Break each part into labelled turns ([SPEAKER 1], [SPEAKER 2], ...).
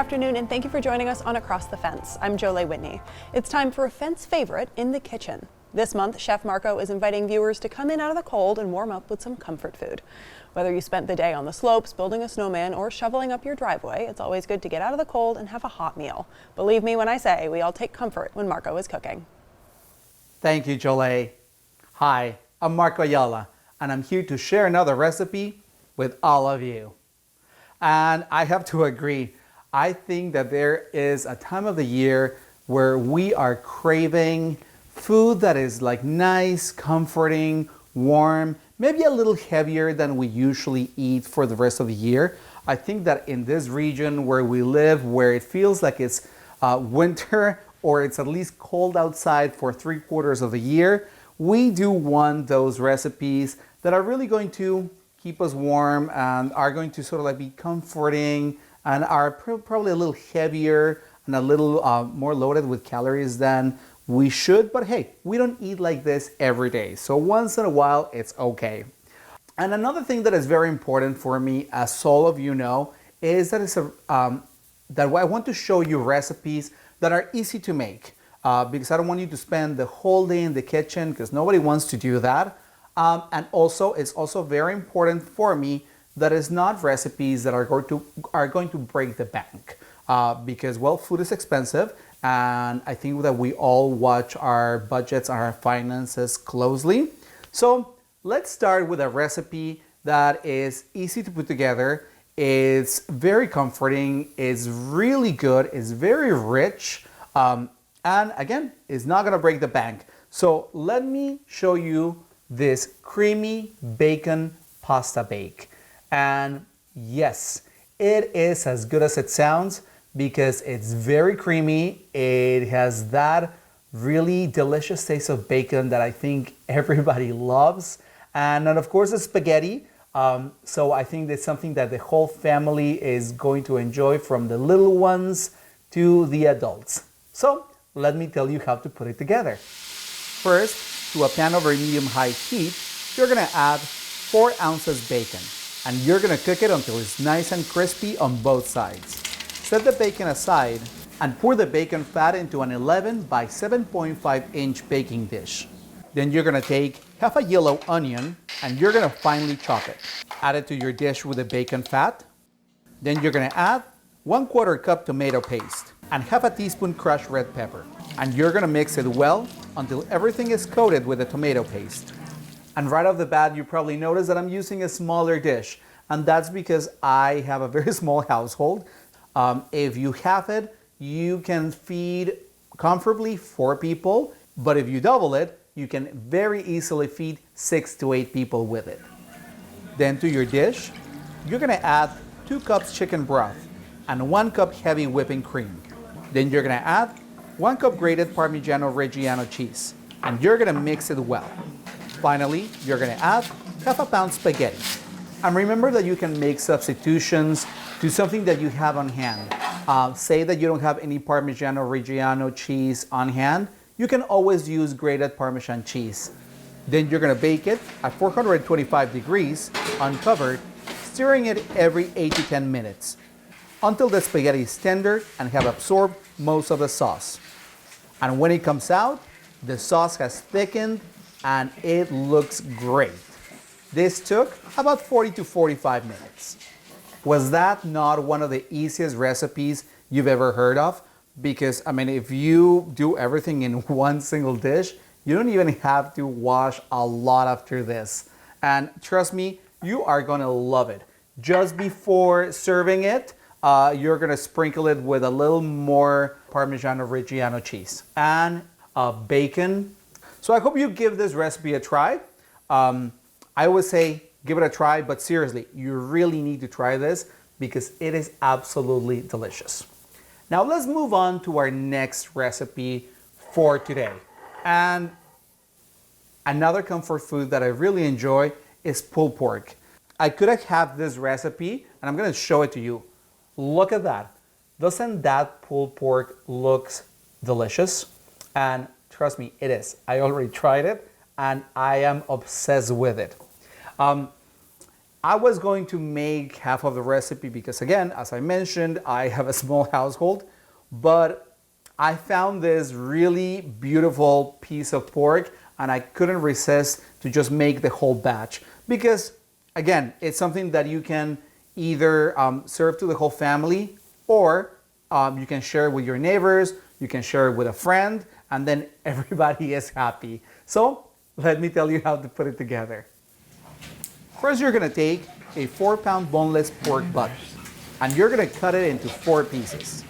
[SPEAKER 1] afternoon, and thank you for joining us on Across the Fence. I'm Jolene Whitney. It's time for a fence favorite in the kitchen. This month, Chef Marco is inviting viewers to come in out of the cold and warm up with some comfort food. Whether you spent the day on the slopes, building a snowman, or shoveling up your driveway, it's always good to get out of the cold and have a hot meal. Believe me when I say we all take comfort when Marco is cooking.
[SPEAKER 2] Thank you, Jolene. Hi, I'm Marco Ayala, and I'm here to share another recipe with all of you. And I have to agree, I think that there is a time of the year where we are craving food that is like nice, comforting, warm, maybe a little heavier than we usually eat for the rest of the year. I think that in this region where we live, where it feels like it's winter or it's at least cold outside for 3/4 of the year, we do want those recipes that are really going to keep us warm and are going to sort of like be comforting and are probably a little heavier and a little more loaded with calories than we should. But hey, we don't eat like this every day. So once in a while, it's okay. And another thing that is very important for me, as all of you know, is that that I want to show you recipes that are easy to make because I don't want you to spend the whole day in the kitchen because nobody wants to do that. And also, it's also very important for me that it's not recipes that are going to break the bank because, well, food is expensive, and I think that we all watch our budgets, our finances closely. So let's start with a recipe that is easy to put together. It's very comforting. It's really good. It's very rich, and again, it's not going to break the bank. So let me show you this creamy bacon pasta bake. And yes, it is as good as it sounds because it's very creamy. It has that really delicious taste of bacon that I think everybody loves. And then of course, it's spaghetti. So I think that's something that the whole family is going to enjoy, from the little ones to the adults. So let me tell you how to put it together. First, to a pan over medium-high heat, you're gonna add 4 ounces bacon, and you're gonna cook it until it's nice and crispy on both sides. Set the bacon aside and pour the bacon fat into an 11 by 7.5 inch baking dish. Then you're gonna take half a yellow onion and you're gonna finely chop it. Add it to your dish with the bacon fat. Then you're gonna add 1/4 cup tomato paste and half a teaspoon crushed red pepper. And you're gonna mix it well until everything is coated with the tomato paste. And right off the bat, you probably notice that I'm using a smaller dish, and that's because I have a very small household. If you have it, you can feed comfortably 4 people, but if you double it, you can very easily feed 6 to 8 people with it. Then to your dish, you're gonna add 2 cups chicken broth and 1 cup heavy whipping cream. Then you're gonna add 1 cup grated Parmigiano Reggiano cheese, and you're gonna mix it well. Finally, you're gonna add half a pound spaghetti. And remember that you can make substitutions to something that you have on hand. Say that you don't have any Parmigiano Reggiano cheese on hand, you can always use grated Parmesan cheese. Then you're gonna bake it at 425 degrees, uncovered, stirring it every 8 to 10 minutes until the spaghetti is tender and have absorbed most of the sauce. And when it comes out, the sauce has thickened and it looks great. This took about 40 to 45 minutes. Was that not one of the easiest recipes you've ever heard of? Because, I mean, if you do everything in one single dish, you don't even have to wash a lot after this. And trust me, you are gonna love it. Just before serving it, you're gonna sprinkle it with a little more Parmigiano Reggiano cheese and bacon. So I hope you give this recipe a try. I always say give it a try, but seriously, you really need to try this because it is absolutely delicious. Now let's move on to our next recipe for today. And another comfort food that I really enjoy is pulled pork. I could have had this recipe, and I'm gonna show it to you. Look at that. Doesn't that pulled pork looks delicious? And trust me, it is. I already tried it and I am obsessed with it. I was going to make half of the recipe because, again, as I mentioned, I have a small household, but I found this really beautiful piece of pork and I couldn't resist to just make the whole batch because, again, it's something that you can either serve to the whole family or you can share with your neighbors, you can share with a friend, and then everybody is happy. So let me tell you how to put it together. First, you're gonna take a 4-pound boneless pork butt and you're gonna cut it into 4 pieces.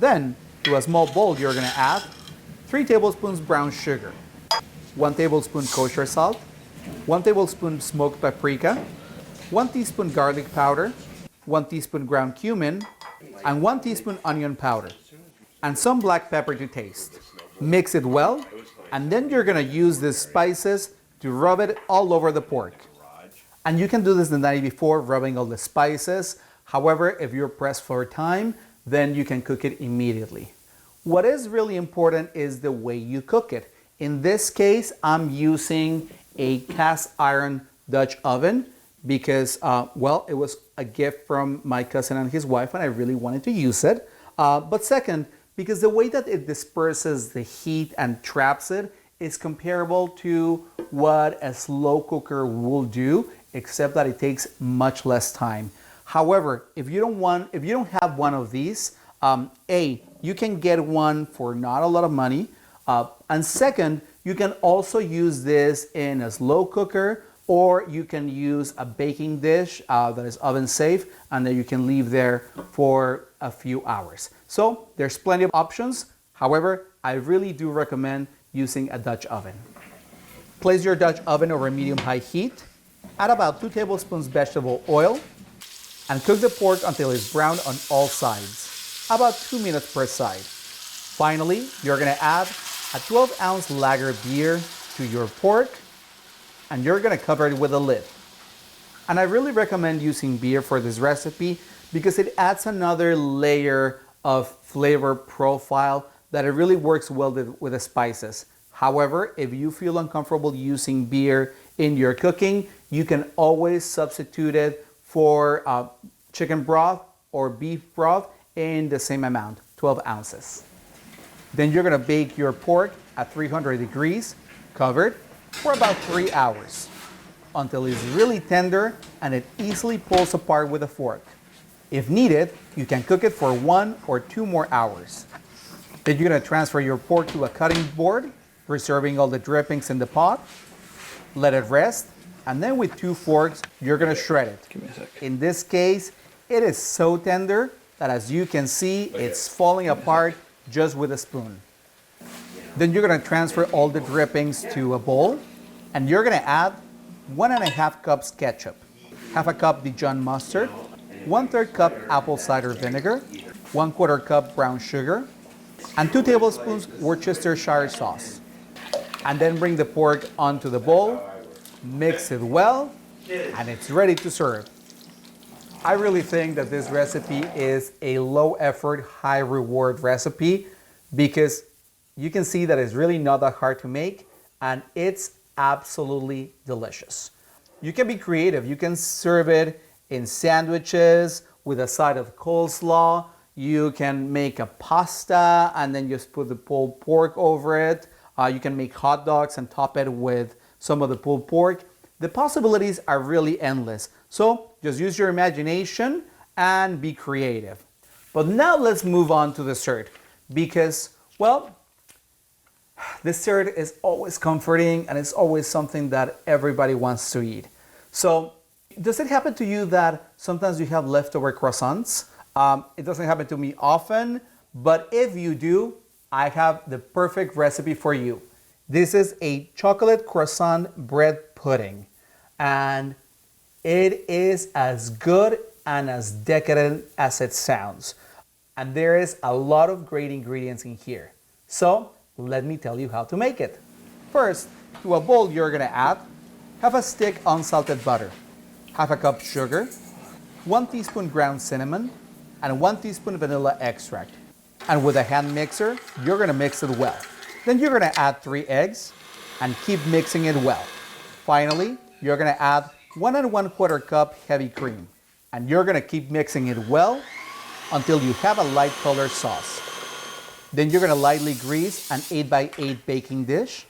[SPEAKER 2] Then, to a small bowl, you're gonna add 3 tablespoons brown sugar, 1 tablespoon kosher salt, 1 tablespoon smoked paprika, 1 teaspoon garlic powder, 1 teaspoon ground cumin, and 1 teaspoon onion powder, and some black pepper to taste. Mix it well, and then you're gonna use the spices to rub it all over the pork. And you can do this the night before, rubbing all the spices. However, if you're pressed for time, then you can cook it immediately. What is really important is the way you cook it. In this case, I'm using a cast iron Dutch oven because, well, it was a gift from my cousin and his wife and I really wanted to use it. But second, because the way that it disperses the heat and traps it is comparable to what a slow cooker will do, except that it takes much less time. However, if you don't have one of these, you can get one for not a lot of money. And second, you can also use this in a slow cooker, or you can use a baking dish that is oven safe and that you can leave there for a few hours. So there's plenty of options. However, I really do recommend using a Dutch oven. Place your Dutch oven over medium-high heat. Add about 2 tablespoons vegetable oil and cook the pork until it's brown on all sides, about 2 minutes per side. Finally, you're gonna add a 12-ounce lager beer to your pork and you're gonna cover it with a lid. And I really recommend using beer for this recipe because it adds another layer of flavor profile that it really works well with the spices. However, if you feel uncomfortable using beer in your cooking, you can always substitute it for chicken broth or beef broth in the same amount, 12 ounces. Then you're gonna bake your pork at 300 degrees, covered, for about 3 hours, until it's really tender and it easily pulls apart with a fork. If needed, you can cook it for 1 or 2 more hours. Then you're gonna transfer your pork to a cutting board, preserving all the drippings in the pot, let it rest, and then with 2 forks, you're gonna shred it.
[SPEAKER 3] Give me a sec.
[SPEAKER 2] In this case, it is so tender that as you can see, it's falling apart just with a spoon. Then you're gonna transfer all the drippings to a bowl, and you're gonna add 1.5 cups ketchup, half a cup Dijon mustard, 1/3 cup apple cider vinegar, 1/4 cup brown sugar, and 2 tablespoons Worcestershire sauce. And then bring the pork onto the bowl, mix it well, and it's ready to serve. I really think that this recipe is a low effort, high reward recipe because you can see that it's really not that hard to make and it's absolutely delicious. You can be creative. You can serve it in sandwiches with a side of coleslaw. You can make a pasta and then just put the pulled pork over it. You can make hot dogs and top it with some of the pulled pork. The possibilities are really endless. So just use your imagination and be creative. But now let's move on to dessert because, well, dessert is always comforting and it's always something that everybody wants to eat. So does it happen to you that sometimes you have leftover croissants? It doesn't happen to me often, but if you do, I have the perfect recipe for you. This is a chocolate croissant bread pudding, and it is as good and as decadent as it sounds. And there is a lot of great ingredients in here. So let me tell you how to make it. First, to a bowl, you're gonna add half a stick unsalted butter, half a cup sugar, 1 teaspoon ground cinnamon, and 1 teaspoon vanilla extract. And with a hand mixer, you're gonna mix it well. Then you're gonna add 3 eggs and keep mixing it well. Finally, you're gonna add 1 1/4 cup heavy cream. And you're gonna keep mixing it well until you have a light colored sauce. Then you're gonna lightly grease an 8x8 baking dish.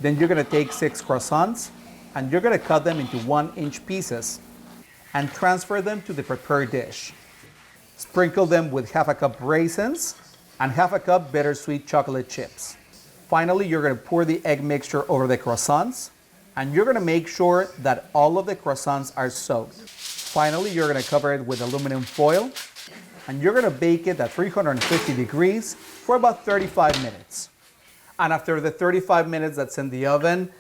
[SPEAKER 2] Then you're gonna take 6 croissants and you're gonna cut them into 1-inch pieces and transfer them to the prepared dish. Sprinkle them with 1/2 cup raisins and 1/2 cup bittersweet chocolate chips. Finally, you're gonna pour the egg mixture over the croissants and you're gonna make sure that all of the croissants are soaked. Finally, you're gonna cover it with aluminum foil and you're gonna bake it at 350 degrees for about 35 minutes. And after the 35 minutes that's in the oven,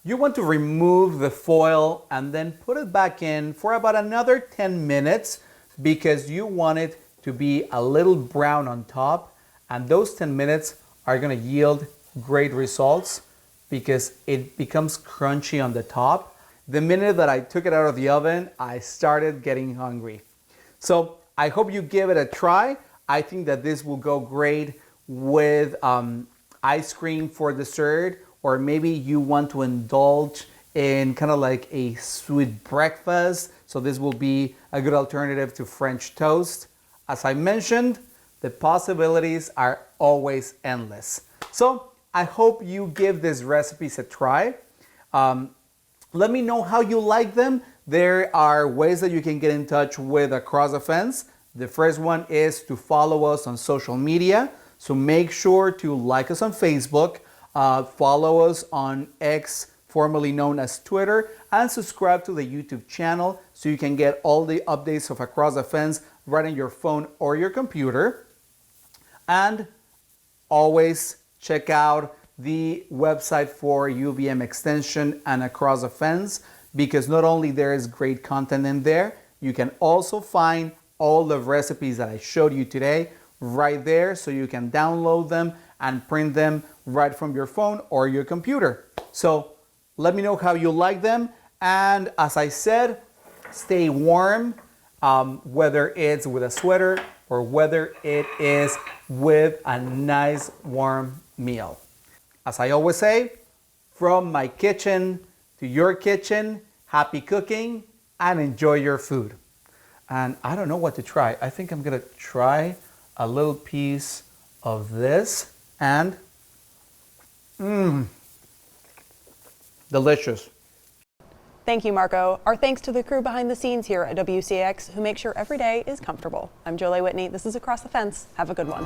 [SPEAKER 2] you want to remove the foil and then put it back in for about another 10 minutes because you want it to be a little brown on top, and those 10 minutes are gonna yield great results because it becomes crunchy on the top. The minute that I took it out of the oven, I started getting hungry. So I hope you give it a try. I think that this will go great with ice cream for dessert, or maybe you want to indulge in kind of like a sweet breakfast. So this will be a good alternative to French toast. As I mentioned, the possibilities are always endless. So I hope you give these recipes a try. Let me know how you like them. There are ways that you can get in touch with Across the Fence. The first one is to follow us on social media. So make sure to like us on Facebook, follow us on X, formerly known as Twitter, and subscribe to the YouTube channel so you can get all the updates of Across the Fence right on your phone or your computer. And always check out the website for UVM Extension and Across the Fence, because not only there is great content in there, you can also find all the recipes that I showed you today right there, so you can download them and print them right from your phone or your computer. So let me know how you like them, and as I said, stay warm, whether it's with a sweater or whether it is with a nice warm meal. As I always say, from my kitchen to your kitchen, happy cooking and enjoy your food. And I don't know what to try. I think I'm gonna try a little piece of this, and delicious.
[SPEAKER 1] Thank you, Marco. Our thanks to the crew behind the scenes here at WCX who make sure every day is comfortable. I'm Jolie Whitney. This is Across the Fence. Have a good one.